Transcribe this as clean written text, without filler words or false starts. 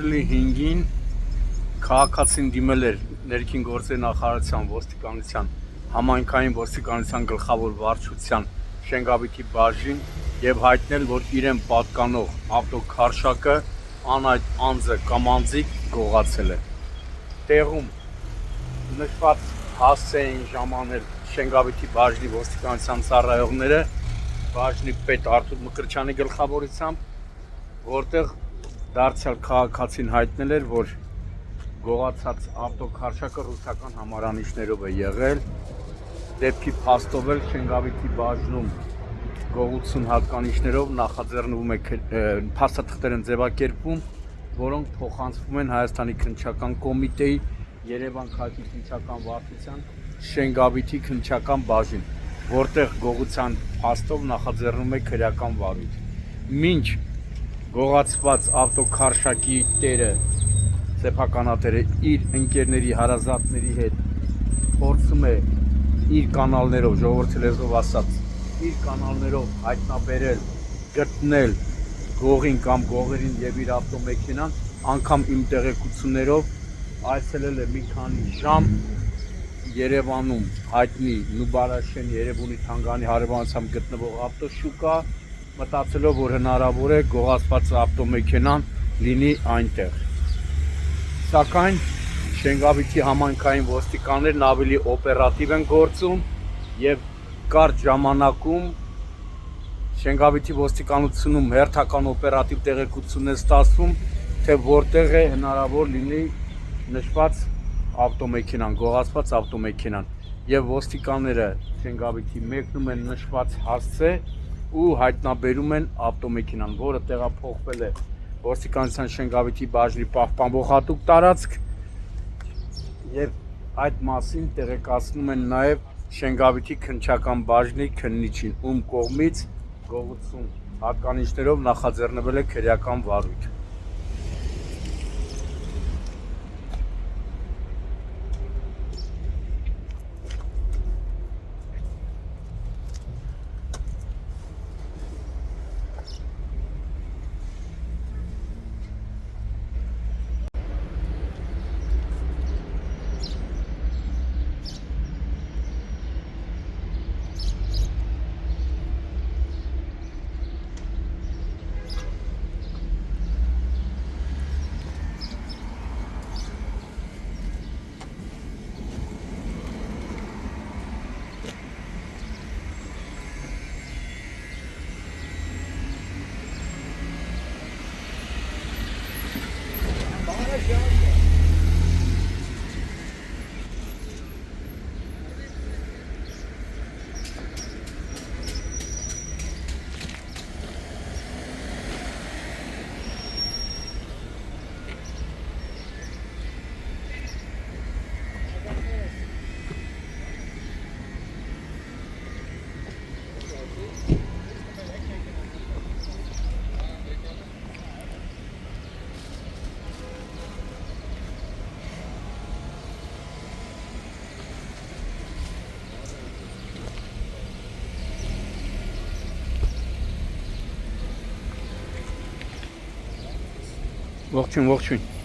ապրիլի 5-ին քաղաքացին դիմել էր ներքին գործերի նախարարության ոստիկանության համայնքային ոստիկանության գլխավոր վարչության Շենգավիթի բաժին եւ հայտնել, որ իրեն պատկանող ավտոքարշակը անայդ անձը կամ անձիկ գողացել է։ Տեղում նշված հասցե էին ժամանել Շենգավիթի բաժնի ոստիկանության ծառայողները բաժնի պետ Արթուր Մկրտչյանի գլխավորությամբ, որտեղ դարձյալ քաղաքացին հայտնել էր, որ գողացած ավտոքարշակը ռուսական համարանիշներով է եղել, դեպքի փաստով էլ Շենգավիթի բաժնում գողություն հատկանիշներով նախաձեռնվում է փաստաթղթեր են ձևակերպվում, որոնք փոխանցվում են Հայաստանի քննչական կոմիտեի Երևան քաղաքի քննչական վարչության Շենգավիթի քննչական բաժին, որտեղ գողության փաստով նախաձեռնում է քրեական վարույթ։ Մինչ գողացված ավտոքարշակի տերը սեփականատերը իր ընկերների հարազատների հետ փորձում է իր կանալներով, ժողովրդի լեզվով ասած, իր կանալներով հայտնաբերել, գտնել գողին կամ գողերին եւ իր ավտոմեքենան, անգամ իմ տեղեկություններով այցելել է մի քանի ժամ Երևանում հայտնի Նուբարաշեն Երևանի Թանգանի հարևանությամբ գտնվող ավտոշուկա, մտածելով, որ հնարավոր է գողացված ավտոմեքենան լինի այնտեղ։ Սակայն Շենգավիթի համայնքային ոստիկաններն ավելի օպերատիվ են գործում եւ կարճ ժամանակում Շենգավիթի ոստիկանությունում հերթական օպերատիվ տեղեկություն է ստացվում, թե որտեղ է հնարավոր լինի նշված ավտոմեքենան, գողացված ավտոմեքենան, եւ ոստիկանները Շենգավիթի մեկնում են նշված հասցե ու հայտնաբերում են ավտոմեքենան, որը տեղափոխվել է ոստիկանության Շենգավիթի բաժնի պահպանվող հատուկ տարածք, եւ այդ մասին տեղեկացնում են նաեւ Շենգավիթի քննչական բաժնի քննիչին, ում կողմից գողություն հատկանիշներով նախաձեռնվել է քրեական վարույթ։ Ողջույն, ողջույն։